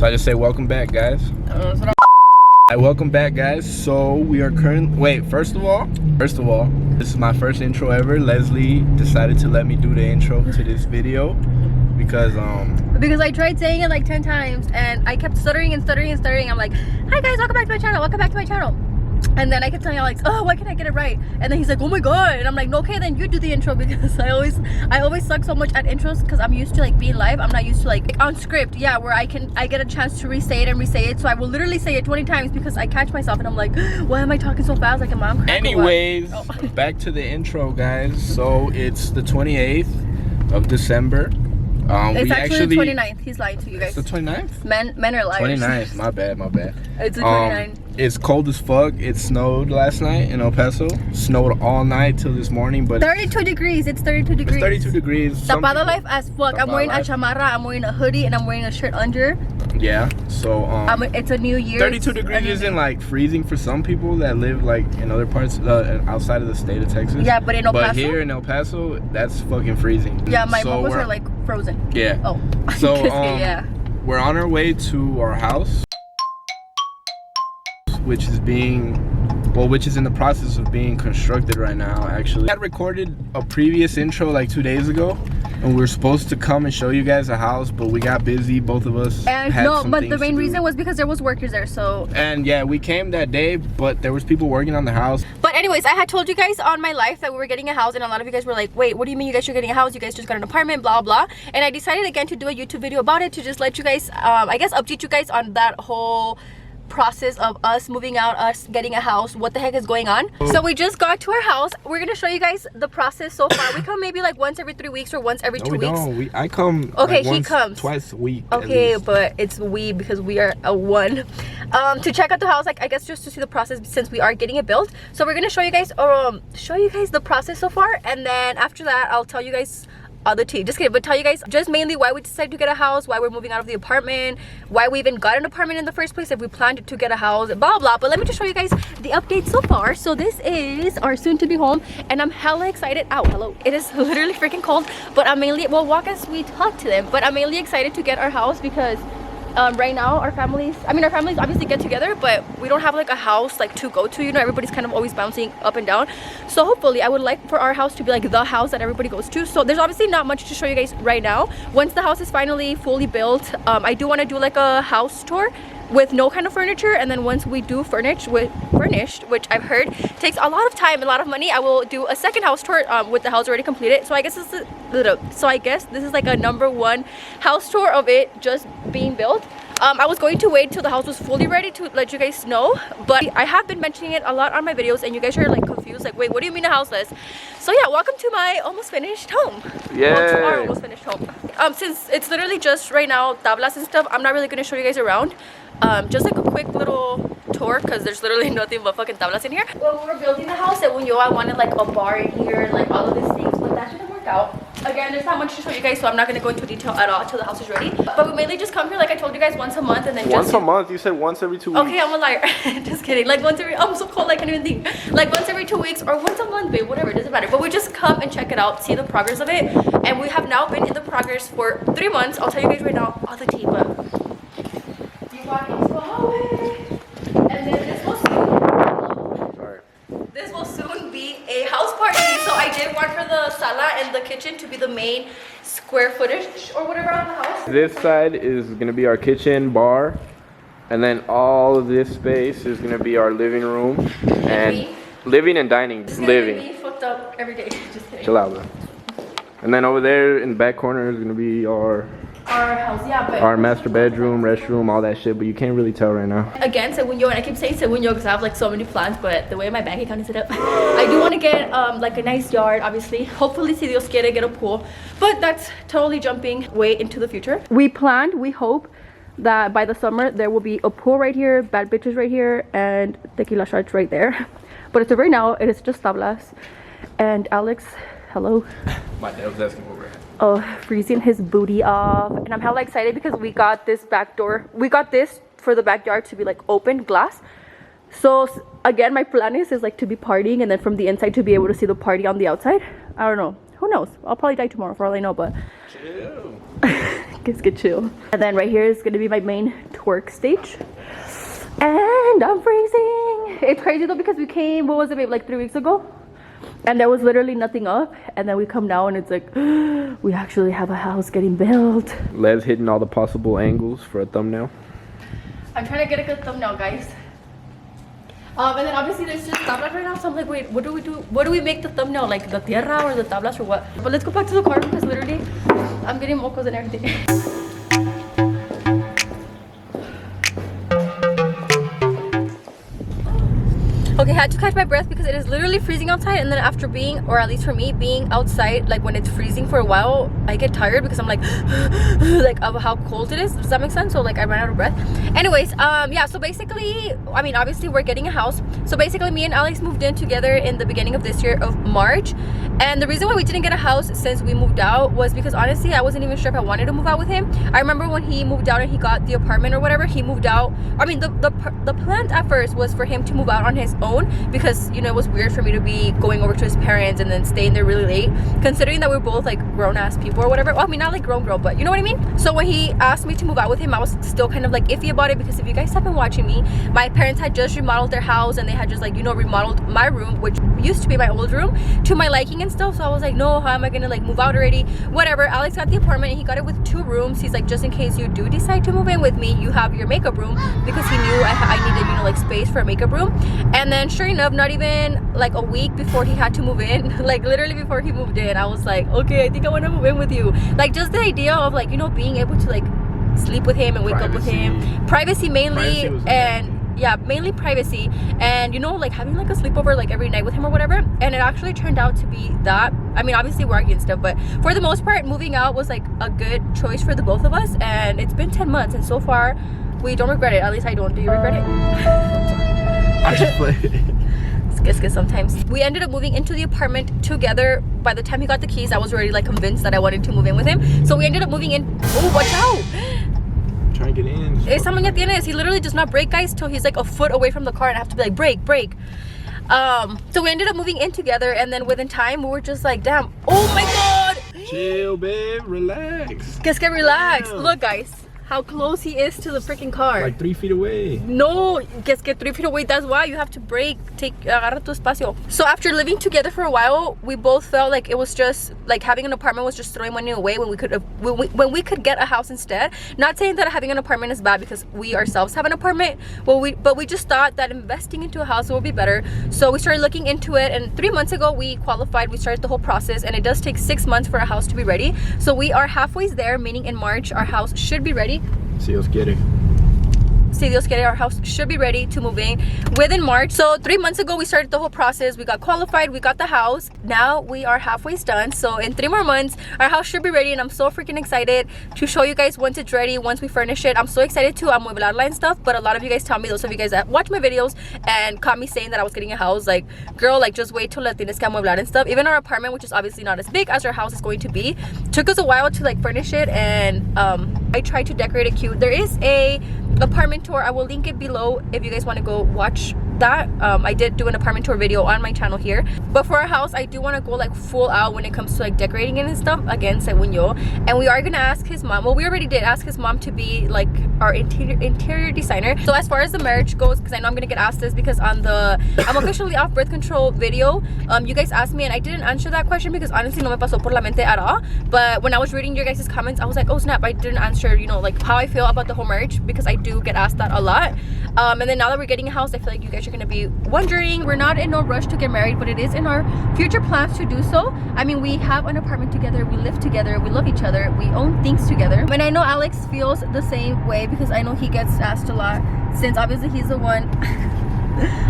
So I just say welcome back, guys. Welcome back, guys. So we are first of all, this is my first intro ever. Leslie decided to let me do the intro to this video because I tried saying it like 10 times and I kept stuttering and stuttering and stuttering. I'm like, hi guys, welcome back to my channel, welcome back to my channel. And then I kept telling Alex, oh, why can't I get it right? And then he's like, oh my god. And I'm like, okay, then you do the intro, because I always suck so much at intros because I'm used to like being live. I'm not used to like on script, yeah, where I get a chance to re-say it and re-say it. So I will literally say it 20 times because I catch myself and I'm like, why am I talking so fast like a mom? Anyways, back to the intro, guys. So it's the 28th of December. It's actually the 29th. He's lying to you guys. It's the 29th? Men are liars. 29th. My bad. It's the 29th. It's cold as fuck. It snowed last night in El Paso. Snowed all night till this morning, but 32 degrees. It's 32 degrees. It's 32 degrees. Tapada life as fuck. I'm wearing a chamarra, I'm wearing a hoodie, and I'm wearing a shirt under. Yeah, so it's a new year. 32 degrees isn't like freezing for some people that live like in other parts outside of the state of Texas. Yeah, but in El Paso, but here in El Paso, that's fucking freezing. Yeah, my momos are like frozen. Yeah. Oh. So yeah. We're on our way to our house, which is in the process of being constructed right now. Actually, I had recorded a previous intro like 2 days ago, and we were supposed to come and show you guys the house, but we got busy, both of us. And but the main reason was because there was workers there, so. And yeah, we came that day, but there was people working on the house. But anyways, I had told you guys on my life that we were getting a house, and a lot of you guys were like, wait, what do you mean you guys are getting a house? You guys just got an apartment, blah blah. And I decided again to do a YouTube video about it, to just let you guys, I guess, update you guys on that whole process of us moving out, us getting a house, what the heck is going on. So we just got to our house. We're gonna show you guys the process so far. We come maybe like once every 3 weeks or once every 2 weeks. No, I come. Okay, like he comes twice a week. Okay, but it's we because we are a one. To check out the house, like I guess just to see the process since we are getting it built. So we're gonna show you guys the process so far, and then after that I'll tell you guys all the tea. Just kidding, but tell you guys just mainly why we decided to get a house, why we're moving out of the apartment, why we even got an apartment in the first place, if we planned to get a house, blah blah. But let me just show you guys the update so far. So this is our soon-to-be home, and I'm hella excited. Ow, hello. It is literally freaking cold, but I'm mainly, well, walk as we talk to them, but I'm mainly excited to get our house because right now our families obviously get together, but we don't have like a house like to go to, you know. Everybody's kind of always bouncing up and down. So hopefully I would like for our house to be like the house that everybody goes to. So there's obviously not much to show you guys right now. Once the house is finally fully built, I do want to do like a house tour with no kind of furniture, and then once we do furnished, which I've heard takes a lot of time and a lot of money, I will do a second house tour with the house already completed. So I guess this is like a #1 house tour of it just being built. I was going to wait till the house was fully ready to let you guys know, but I have been mentioning it a lot on my videos, and you guys are like confused, like, wait, what do you mean a houseless? So yeah, welcome to my almost finished home. Yeah. Well, to our almost finished home. Since it's literally just right now tablas and stuff, I'm not really gonna show you guys around. Just like a quick little tour, because there's literally nothing but fucking tablas in here. When we were building the house, I wanted like a bar in here and like all of these things, but that didn't work out. Again, there's not much to show you guys, so I'm not going to go into detail at all until the house is ready. But we mainly just come here, like I told you guys, once a month, and then once a month? You said once every 2 weeks. Okay, I'm a liar. Just kidding. Like once every, I'm so cold I can't even think. Like once every 2 weeks or once a month, babe, whatever, it doesn't matter. But we just come and check it out, see the progress of it. And we have now been in the progress for 3 months. I'll tell you guys right now all the tea, but you walk into the hallway, and then this will soon be a house party. So I did want for the sala and the kitchen to be the main square footage or whatever on the house. This side is gonna be our kitchen, bar, and then all of this space is gonna be our living room and living and dining. Living. Be fucked up every day. Just kidding. Chill out, bro. And then over there in the back corner is gonna be our house, yeah, but our master bedroom, restroom, all that shit, but you can't really tell right now. Again, Segundo, and I keep saying Segundo because I have like so many plans, but the way my bank account is set up, I do want to get like a nice yard, obviously. Hopefully, si Dios quiere, get a pool, but that's totally jumping way into the future. We hope that by the summer there will be a pool right here, bad bitches right here, and tequila shots right there. But as of right now, it is just tablas. And Alex, hello. My dad was asking over it. Oh, freezing his booty off, and I'm hella excited because we got this back door. We got this for the backyard to be like open glass. So again, my plan is like to be partying, and then from the inside to be able to see the party on the outside. I don't know. Who knows? I'll probably die tomorrow for all I know, but chill. Just get chill. And then right here is gonna be my main twerk stage. And I'm freezing. It's crazy though because we came, what was it, maybe like 3 weeks ago? And there was literally nothing up. And then we come now and it's like, we actually have a house getting built. Les hitting all the possible angles for a thumbnail. I'm trying to get a good thumbnail, guys. And then obviously there's just tablas right now. So I'm like, wait, what do we do? What do we make the thumbnail? Like the tierra or the tablas or what? But let's go back to the car because literally I'm getting mocos and everything. Okay, I had to catch my breath because it is literally freezing outside, and then after being, or at least for me, being outside, like when it's freezing for a while, I get tired because I'm like, like of how cold it is. Does that make sense? So like I ran out of breath. Anyways, yeah, so basically, I mean, obviously we're getting a house. So basically me and Alex moved in together in the beginning of this year of March. And the reason why we didn't get a house since we moved out was because honestly, I wasn't even sure if I wanted to move out with him. I remember when he moved out and he got the apartment or whatever, he moved out. I mean, the plan at first was for him to move out on his own because, you know, it was weird for me to be going over to his parents and then staying there really late, considering that we're both like grown-ass people or whatever. Well, I mean, not like grown, but you know what I mean? So when he asked me to move out with him, I was still kind of like iffy about it because if you guys have been watching me, my parents had just remodeled their house and they had just like, you know, remodeled my room, which used to be my old room, to my liking and stuff. So I was like, no, how am I gonna like move out already? Whatever. Alex got the apartment and he got it with 2 rooms. He's like, just in case you do decide to move in with me, you have your makeup room, because he knew I needed, you know, like space for a makeup room. And then sure enough, not even like a week before he had to move in, like literally before he moved in, I was like, okay, I think I want to move in with you. Like just the idea of like, you know, being able to like sleep with him and wake up with him, privacy mainly, and yeah, mainly privacy, and you know, like having like a sleepover like every night with him or whatever. And it actually turned out to be that. I mean, obviously we're arguing stuff, but for the most part, moving out was like a good choice for the both of us. And it's been 10 months and so far we don't regret it. At least I don't. Do you regret it? I just play. Because sometimes we ended up moving into the apartment together. By the time he got the keys, I was already like convinced that I wanted to move in with him. So we ended up moving in. Oh, watch out! Trying to get in. Esa maña tienes. He literally does not brake, guys, till he's like a foot away from the car, and I have to be like, brake. So we ended up moving in together, and then within time we were just like, damn, oh my god, chill, babe, relax. Just get relaxed. Damn. Look, guys, how close he is to the freaking car. Like 3 feet away. No, get 3 feet away. That's why you have to brake. Agarra tu espacio. So after living together for a while, we both felt like it was just like having an apartment was just throwing money away when we could get a house instead. Not saying that having an apartment is bad because we ourselves have an apartment. But we just thought that investing into a house would be better. So we started looking into it, and 3 months ago we qualified. We started the whole process, and it does take 6 months for a house to be ready. So we are halfway there, meaning in March our house should be ready. Si Dios quiere. Si Dios quiere, our house should be ready to move in within March. So 3 months ago we started the whole process. We got qualified, we got the house. Now we are halfway done. So in 3 more months our house should be ready, and I'm so freaking excited to show you guys once it's ready, once we furnish it. I'm so excited to amueblarla and stuff. But a lot of you guys tell me, those of you guys that watch my videos and caught me saying that I was getting a house, like, girl, like just wait till la tienes que amueblar and stuff. Even our apartment, which is obviously not as big as our house is going to be, took us a while to like furnish it, and I tried to decorate it cute. There is a apartment tour. I will link it below if you guys want to go watch that. I did do an apartment tour video on my channel here, but for our house I do want to go like full out when it comes to like decorating it and stuff. Again, según yo. And we are gonna ask his mom, well, we already did ask his mom to be like our interior designer. So as far as the marriage goes, because I know I'm gonna get asked this, because on the I'm officially off birth control video, you guys asked me and I didn't answer that question because honestly no me pasó por la mente at all. But when I was reading your guys' comments, I was like, oh snap, I didn't answer, you know, like how I feel about the whole marriage, because I do get asked that a lot. And then now that we're getting a house, I feel like you guys are gonna be wondering. We're not in no rush to get married, but it is in our future plans to do so. I mean, we have an apartment together, we live together, we love each other, we own things together. And I know Alex feels the same way because I know he gets asked a lot, since obviously he's the one.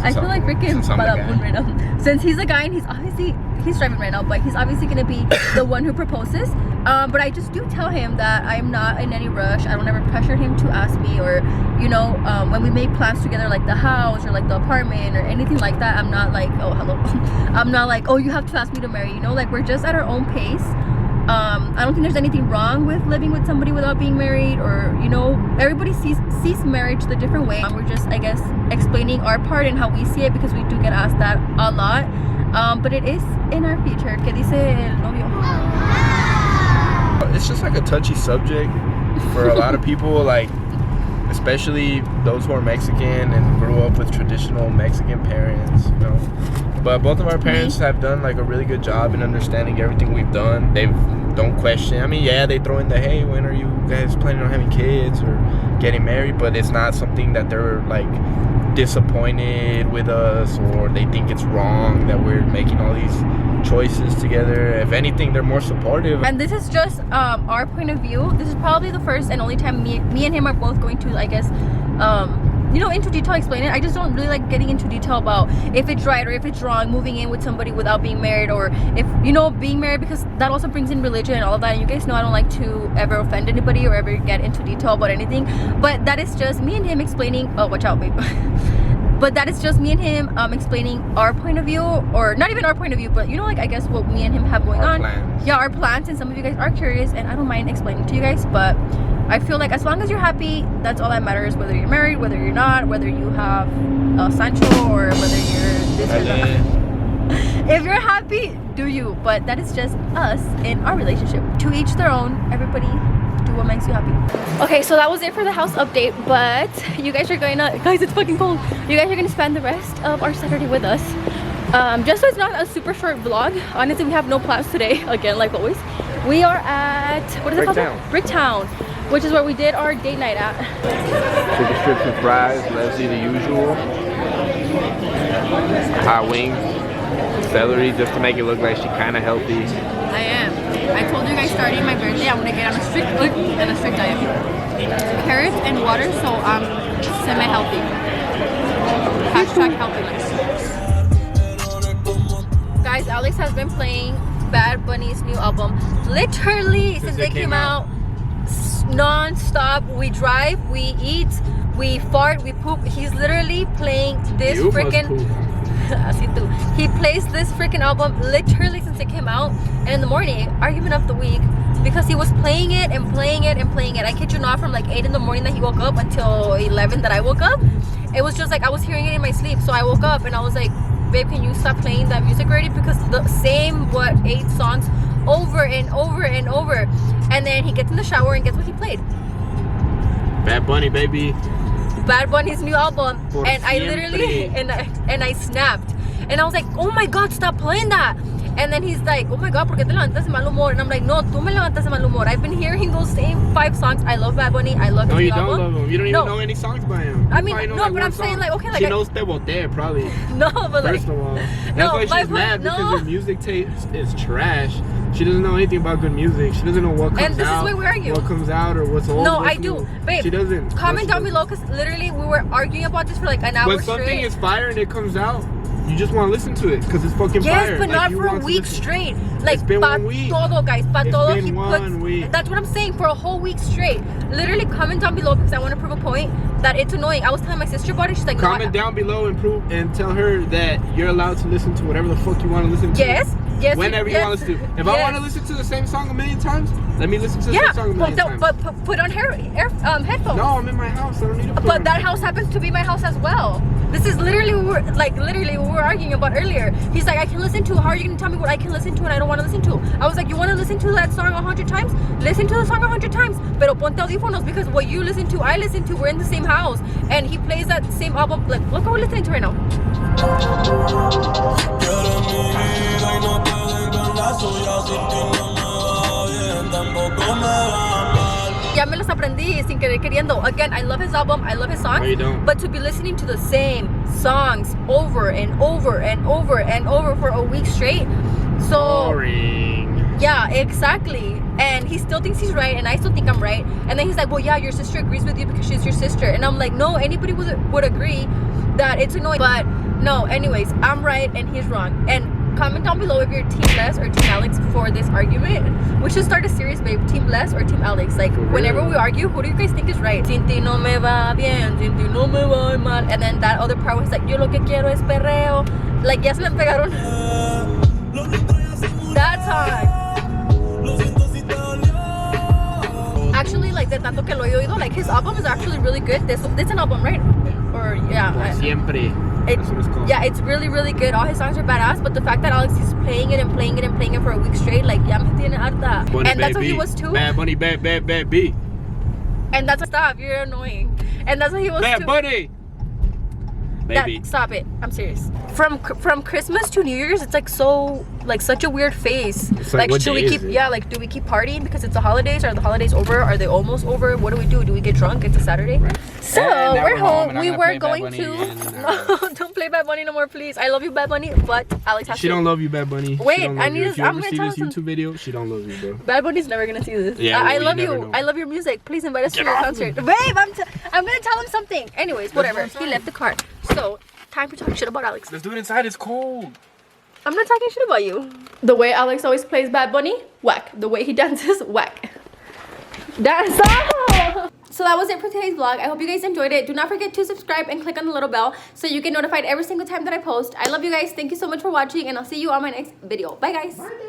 I feel like freaking Badabun right now. Since he's the guy and he's driving right now, but he's obviously gonna be the one who proposes. But I just do tell him that I'm not in any rush. I don't ever pressure him to ask me, or you know, when we make plans together, like the house or like the apartment or anything like that, I'm not like, oh hello, I'm not like, oh you have to ask me to marry, you know, like we're just at our own pace. I don't think there's anything wrong with living with somebody without being married, or you know, everybody sees marriage the different way. We're just, I guess, explaining our part and how we see it, because we do get asked that a lot. But it is in our future. ¿Qué dice el novio? It's just like a touchy subject. for a lot of people, like especially those who are Mexican and grew up with traditional Mexican parents, you know. But both of our parents have done like a really good job in understanding everything we've done. They don't question. I mean, yeah, they throw in the, hey, when are you guys planning on having kids or getting married? But it's not something that they're like disappointed with us, or they think it's wrong that we're making all these choices together. If anything, they're more supportive. And this is just our point of view. This is probably the first and only time me and him are both going to, I guess, you know, into detail explain it. I just don't really like getting into detail about if it's right or if it's wrong, moving in with somebody without being married, or if, you know, being married, because that also brings in religion and all of that. And you guys know I don't like to ever offend anybody or ever get into detail about anything. But that is just me and him explaining. Oh, watch out, babe. But that is just me and him explaining our point of view, or not even our point of view, but you know, like, I guess what me and him have going on. Plans. Yeah, our plans. And some of you guys are curious, and I don't mind explaining to you guys. But I feel like as long as you're happy, that's all that matters. Whether you're married, whether you're not, whether you have Sancho, or whether you're this or that. If you're happy, do you. But that is just us in our relationship. To each their own. Everybody do what makes you happy. Okay, so that was it for the house update. But you guys are going to, guys, it's fucking cold. You guys are going to spend the rest of our Saturday with us. Just so it's not a super short vlog. Honestly, we have no plans today. Again, like always. We are at, what is it called? Bricktown, which is where we did our date night at. Chicken strips and fries, Leslie the usual. Hot wings, celery, just to make it look like she's kind of healthy. I am. I told you guys starting my birthday, I'm gonna get on a strict diet. Carrots and water, so I'm semi-healthy. Hashtag healthiness. Guys, Alex has been playing Bad Bunny's new album literally since it came out, non-stop. We drive, we eat, we fart, we poop. He's literally playing this freaking he plays this freaking album literally since it came out. And in the morning, argument of the week, because he was playing it and playing it and playing it. I kid you not, from like 8 in the morning that he woke up until 11 that I woke up. It was just like I was hearing it in my sleep. So I woke up and I was like, babe, can you stop playing that music already? Because the same 8 songs over and over and over. And then he gets in the shower and guess what he played? Bad Bunny, baby. Bad Bunny's new album. Por And I siempre. literally and I snapped. And I was like, oh my god, stop playing that. And then he's like, oh my god, ¿por qué te levantas de mal humor? And I'm like, no, tú me levantas de mal humor. I've been hearing those same 5 songs. I love Bad Bunny. I love his No, you new don't album. love him. You don't even know any songs by him. I mean, You no, know, like, but one I'm saying song. like, okay, like She knows Te Boté, probably. no, but like, First of all, that's No, why my she's mad, point- because no. her music taste is trash. She doesn't know anything about good music. She doesn't know what comes And this is out, why we argue. what comes out, or what's old. no, what's I do, new. babe. She doesn't. Comment No, down she below, because literally we were arguing about this for like an hour When something straight. is fire and it comes out, you just want to listen to it because it's fucking Yes, fire. but Like, not you for a want to week listen. straight. Like, It's been pa 1 week. todo, guys. Pa It's todo, been he 1 puts. week. That's what I'm saying, for a whole week straight. Literally, comment down below because I want to prove a point that it's annoying. I was telling my sister about it. She's like, no, Comment down below and prove and tell her that you're allowed to listen to whatever the fuck you want to listen to. Yes, yes. Whenever yes, you want to listen to. If I yes. want to listen to the same song a million times, let me listen to the Yeah, same song a but, million times. but put on headphones. No, I'm in my house. I don't need to put But on that house happens to be my house as well. This is literally what we were arguing about earlier. He's like, I can listen to. How are you gonna tell me what I can listen to and I don't want to listen to? I was like, you want to listen to that song 100 times? Listen to the song 100 times. Pero ponte audífonos, because what you listen to, I listen to. We're in the same house, and he plays that same album. Like, look what we're listening to right now. Ya me los aprendí sin querer queriendo. Again, I love his album, I love his songs. No, you don't. But to be listening to the same songs over and over and over and over for a week straight. So Boring. yeah, exactly. And he still thinks he's right, and I still think I'm right. And then he's like, well, yeah, your sister agrees with you because she's your sister. And I'm like, no, anybody would agree that it's annoying. But no, anyways, I'm right and he's wrong. And comment down below if you're Team Les or Team Alex for this argument. We should start a series, babe. Team Les or Team Alex. Like, whenever we argue, who do you guys think is right? Sin ti no me va bien, sin ti no me va mal. And then that other part was like, yo lo que quiero es perreo. Like, ya se le pegaron. That time. Actually, like, de tanto que lo he oído, like, his album is actually really good. This an album, right? Or yeah. Siempre. That's what it's called. Yeah, it's really, really good. All his songs are badass, but the fact that Alex is playing it and playing it and playing it for a week straight, like, ya me tiene harta. Bunny, And that's what he baby. was too. Bad Bunny, bad, bad, bad, B. And that's stop. You're annoying. And that's what he was. Bad Bunny. Baby. Stop it. I'm serious. From Christmas to New Year's, it's like so like such a weird phase. It's like what should day we is keep it? yeah, like do we keep partying because it's the holidays? Are the holidays over? Are they almost over? What do? Do we get drunk? It's a Saturday. Right. So And now we're home. and I'm We gonna were play Bad going Bunny to again. no, don't play Bad Bunny no more, please. I love you, Bad Bunny, but Alex has She to. don't love you, Bad Bunny. Wait, She don't I love need you. to- If you I'm ever gonna see tell this some- YouTube video, she don't love you, bro. Bad Bunny's never gonna see this. Yeah, I well, love you never you. know. I love your music. Please invite us to Get your off concert. me. Babe, I'm gonna tell him something. Anyways, whatever. go He inside. left the car. So, time to talk shit about Alex. Let's do it inside. It's cold. I'm not talking shit about you. The way Alex always plays Bad Bunny, whack. The way he dances, whack. That's all. So that was it for today's vlog. I hope you guys enjoyed it. Do not forget to subscribe and click on the little bell so you get notified every single time that I post. I love you guys. Thank you so much for watching, and I'll see you on my next video. Bye, guys. Bye.